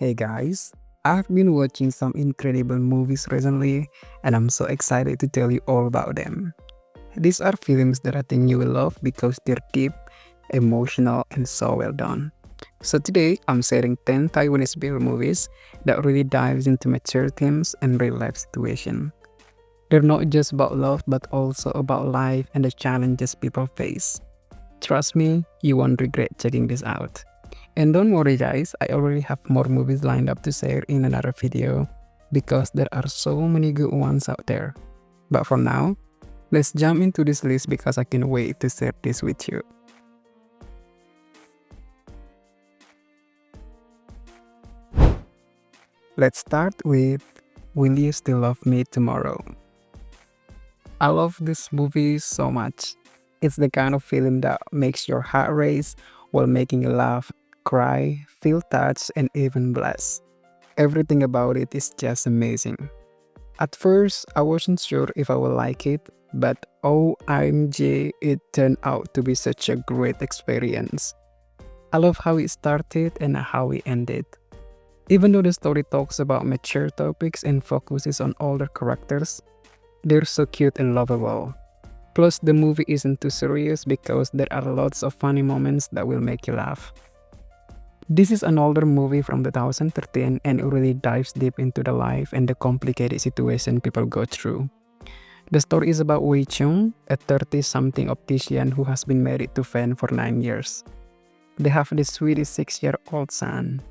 Hey guys, I've been watching some incredible movies recently and I'm so excited to tell you all about them. These are films that I think you will love because they're deep, emotional, and so well done. So today, I'm sharing 10 Taiwanese beer movies that really dives into mature themes and real life situations. They're not just about love but also about life and the challenges people face. Trust me, you won't regret checking this out. And don't worry guys, I already have more movies lined up to share in another video because there are so many good ones out there. But for now, let's jump into this list because I can't wait to share this with you. Let's start with Will You Still Love Me Tomorrow? I love this movie so much. It's the kind of film that makes your heart race while making you laugh, cry, feel touched, and even blessed. Everything about it is just amazing. At first, I wasn't sure if I would like it, but OMG, it turned out to be such a great experience. I love how it started and how it ended. Even though the story talks about mature topics and focuses on older characters, they're so cute and lovable. Plus, the movie isn't too serious because there are lots of funny moments that will make you laugh. This is an older movie from 2013 and it really dives deep into the life and the complicated situation people go through. The story is about Wei Chung, a 30-something optician who has been married to Fan for 9 years. They have this sweet 6-year-old son.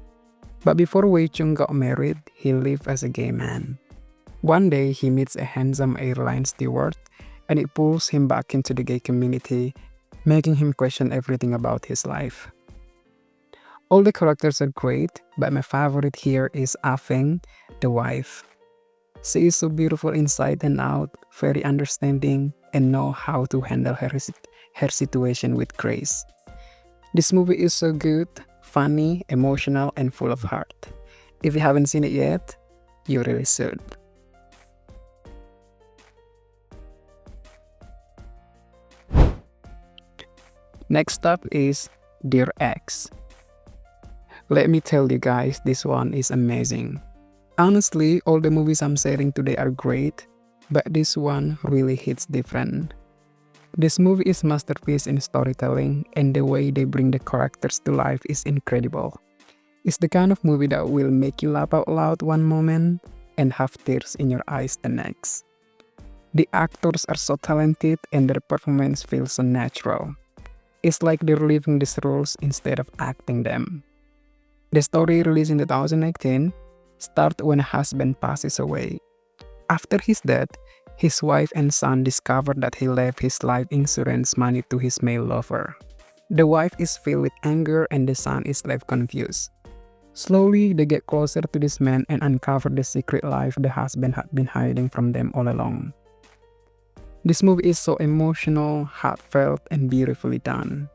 But before Wei Chung got married, he lived as a gay man. One day, he meets a handsome airline steward and it pulls him back into the gay community, making him question everything about his life. All the characters are great, but my favorite here is Ah Feng, the wife. She is so beautiful inside and out, very understanding, and know how to handle her situation with grace. This movie is so good, funny, emotional, and full of heart. If you haven't seen it yet, you really should. Next up is Dear Ex. Let me tell you guys, this one is amazing. Honestly, all the movies I'm sharing today are great, but this one really hits different. This movie is masterpiece in storytelling and the way they bring the characters to life is incredible. It's the kind of movie that will make you laugh out loud one moment and have tears in your eyes the next. The actors are so talented and their performance feels so natural. It's like they're living these roles instead of acting them. The story, released in 2019, starts when a husband passes away. After his death, his wife and son discover that he left his life insurance money to his male lover. The wife is filled with anger and the son is left confused. Slowly, they get closer to this man and uncover the secret life the husband had been hiding from them all along. This movie is so emotional, heartfelt, and beautifully done.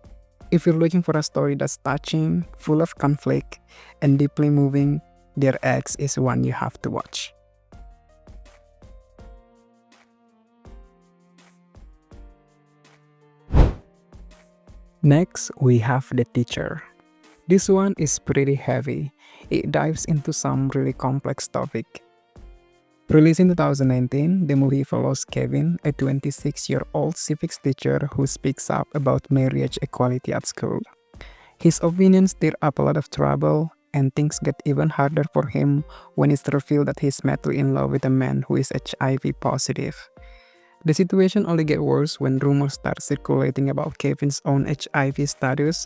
If you're looking for a story that's touching, full of conflict, and deeply moving, Dear Ex is one you have to watch. Next, we have The Teacher. This one is pretty heavy. It dives into some really complex topic. Released in 2019, the movie follows Kevin, a 26-year-old civics teacher who speaks up about marriage equality at school. His opinions stir up a lot of trouble, and things get even harder for him when it's revealed that he's madly in love with a man who is HIV positive. The situation only gets worse when rumors start circulating about Kevin's own HIV status,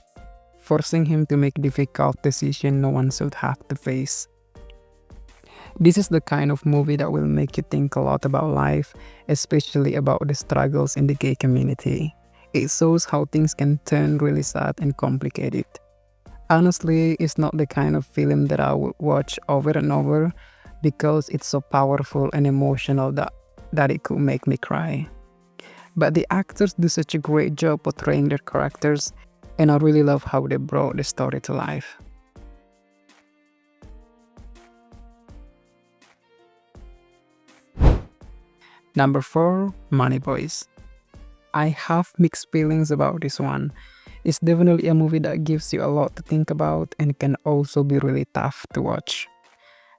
forcing him to make difficult decisions no one should have to face. This is the kind of movie that will make you think a lot about life, especially about the struggles in the gay community. It shows how things can turn really sad and complicated. Honestly, it's not the kind of film that I would watch over and over because it's so powerful and emotional that it could make me cry. But the actors do such a great job portraying their characters, and I really love how they brought the story to life. Number 4, Money Boys. I have mixed feelings about this one. It's definitely a movie that gives you a lot to think about and can also be really tough to watch.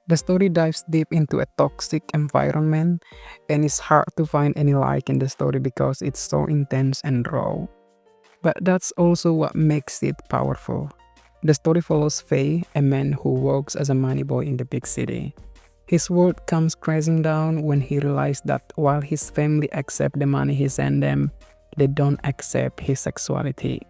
The story dives deep into a toxic environment, and it's hard to find any like in the story because it's so intense and raw. But that's also what makes it powerful. The story follows Faye, a man who works as a money boy in the big city. His world comes crashing down when he realizes that while his family accept the money he sent them, they don't accept his sexuality.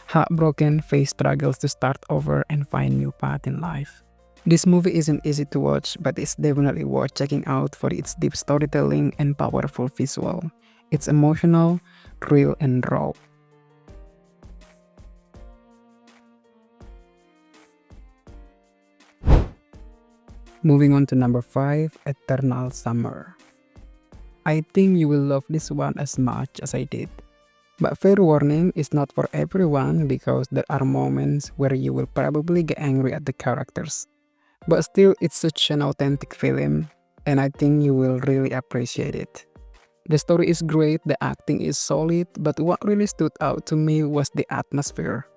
Heartbroken, Faye struggles to start over and find new path in life. This movie isn't easy to watch, but it's definitely worth checking out for its deep storytelling and powerful visual. It's emotional, real, and raw. Moving on to number 5, Eternal Summer. I think you will love this one as much as I did. But fair warning, it's not for everyone because there are moments where you will probably get angry at the characters. But still, it's such an authentic film, and I think you will really appreciate it. The story is great, the acting is solid, but what really stood out to me was the atmosphere.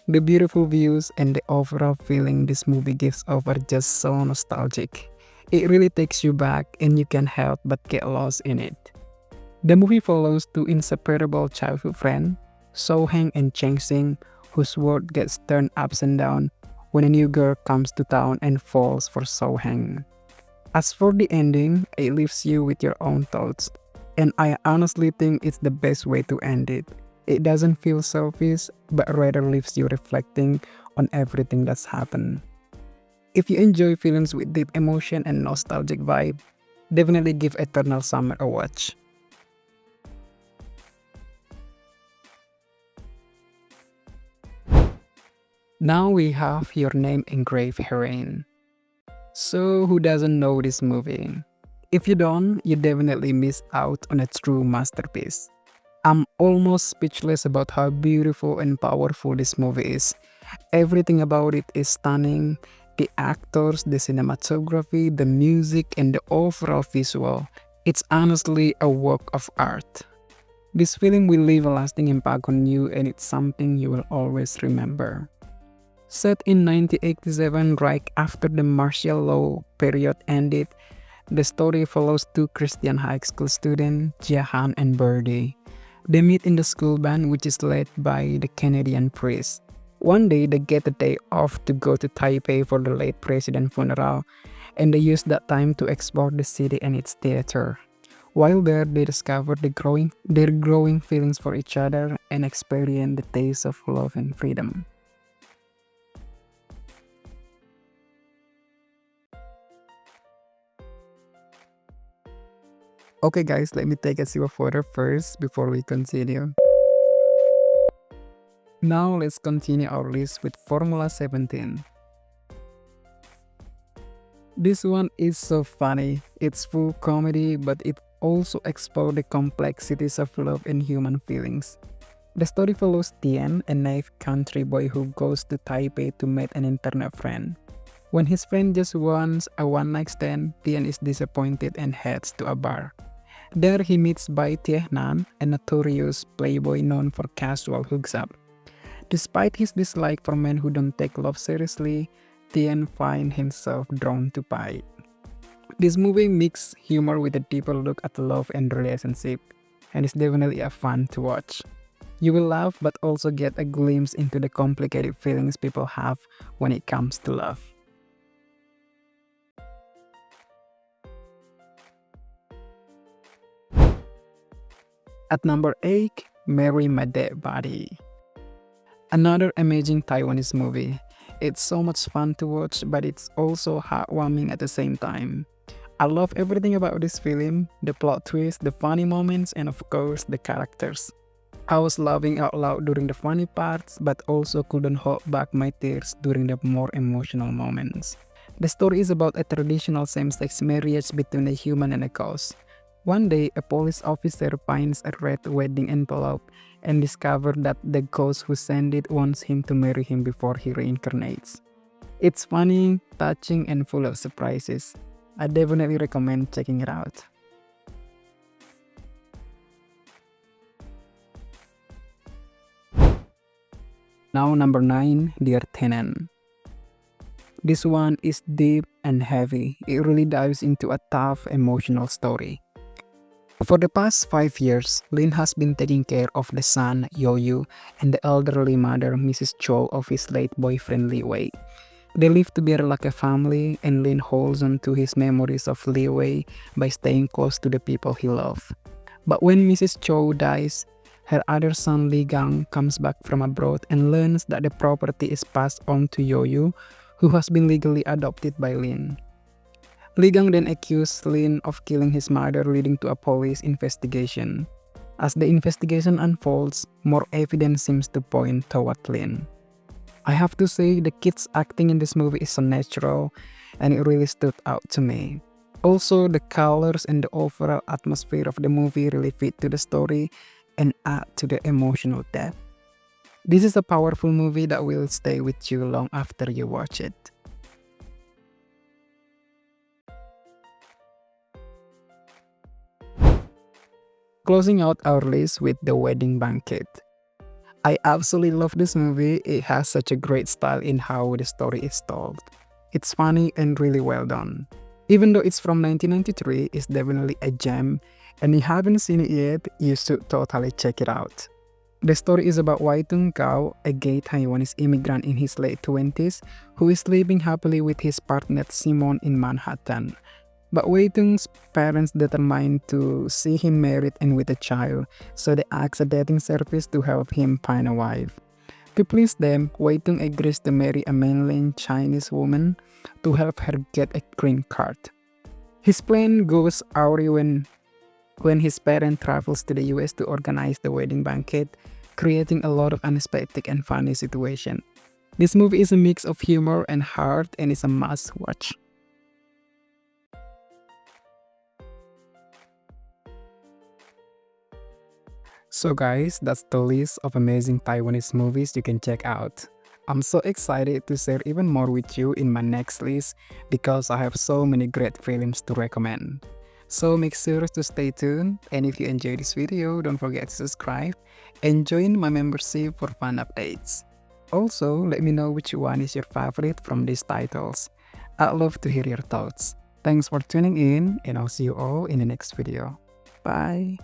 The beautiful views and the overall feeling this movie gives off are just so nostalgic. It really takes you back and you can't help but get lost in it. The movie follows two inseparable childhood friends, So Heng and Cheng Sing, whose world gets turned upside down when a new girl comes to town and falls for So Heng. As for the ending, it leaves you with your own thoughts, and I honestly think it's the best way to end it. It doesn't feel selfish, but rather leaves you reflecting on everything that's happened. If you enjoy films with deep emotion and nostalgic vibe, definitely give Eternal Summer a watch. Now we have Your Name Engraved Herein. So who doesn't know this movie? If you don't, you definitely miss out on a true masterpiece. I'm almost speechless about how beautiful and powerful this movie is. Everything about it is stunning. The actors, the cinematography, the music, and the overall visual. It's honestly a work of art. This film will leave a lasting impact on you, and it's something you will always remember. Set in 1987, right after the martial law period ended, the story follows two Christian high school students, Jahan and Birdie. They meet in the school band, which is led by the Canadian priest. One day, they get a day off to go to Taipei for the late president's funeral, and they use that time to explore the city and its theater. While there, they discover their growing feelings for each other and experience the taste of love and freedom. Okay guys, let me take a sip of water first before we continue. Now let's continue our list with Formula 17. This one is so funny. It's full comedy, but it also explores the complexities of love and human feelings. The story follows Tian, a naive country boy who goes to Taipei to meet an internet friend. When his friend just wants a one-night stand, Tian is disappointed and heads to a bar. There he meets Bai Nan, a notorious playboy known for casual hooks-up. Despite his dislike for men who don't take love seriously, Tian finds himself drawn to Bai. This movie mixes humor with a deeper look at love and relationship, and it's definitely a fun to watch. You will laugh but also get a glimpse into the complicated feelings people have when it comes to love. At number 8, Marry My Dead Body. Another amazing Taiwanese movie. It's so much fun to watch, but it's also heartwarming at the same time. I love everything about this film, the plot twist, the funny moments, and of course, the characters. I was laughing out loud during the funny parts, but also couldn't hold back my tears during the more emotional moments. The story is about a traditional same-sex marriage between a human and a ghost. One day, a police officer finds a red wedding envelope and discovers that the ghost who sent it wants him to marry him before he reincarnates. It's funny, touching, and full of surprises. I definitely recommend checking it out. Now number 9, Dear Tenant. This one is deep and heavy. It really dives into a tough emotional story. For the past 5 years, Lin has been taking care of the son, Yoyu, and the elderly mother, Mrs. Cho, of his late boyfriend, Li Wei. They live together like a family, and Lin holds on to his memories of Li Wei by staying close to the people he loves. But when Mrs. Cho dies, her other son Li Gang comes back from abroad and learns that the property is passed on to Yoyu, who has been legally adopted by Lin. Li Gang then accused Lin of killing his mother, leading to a police investigation. As the investigation unfolds, more evidence seems to point toward Lin. I have to say, the kids' acting in this movie is so natural, and it really stood out to me. Also, the colors and the overall atmosphere of the movie really fit to the story and add to the emotional depth. This is a powerful movie that will stay with you long after you watch it. Closing out our list with The Wedding Banquet. I absolutely love this movie. It has such a great style in how the story is told. It's funny and really well done. Even though it's from 1993, it's definitely a gem, and if you haven't seen it yet, you should totally check it out. The story is about Wai Tung Kao, a gay Taiwanese immigrant in his late 20s who is living happily with his partner Simon in Manhattan. But Wei Tung's parents determined to see him married and with a child, so they asked a dating service to help him find a wife. To please them, Wei Tung agrees to marry a mainland Chinese woman to help her get a green card. His plan goes awry when his parent travels to the US to organize the wedding banquet, creating a lot of unexpected and funny situations. This movie is a mix of humor and heart and is a must watch. So guys, that's the list of amazing Taiwanese movies you can check out. I'm so excited to share even more with you in my next list because I have so many great films to recommend. So make sure to stay tuned, and if you enjoyed this video, don't forget to subscribe and join my membership for fun updates. Also, let me know which one is your favorite from these titles. I'd love to hear your thoughts. Thanks for tuning in, and I'll see you all in the next video. Bye!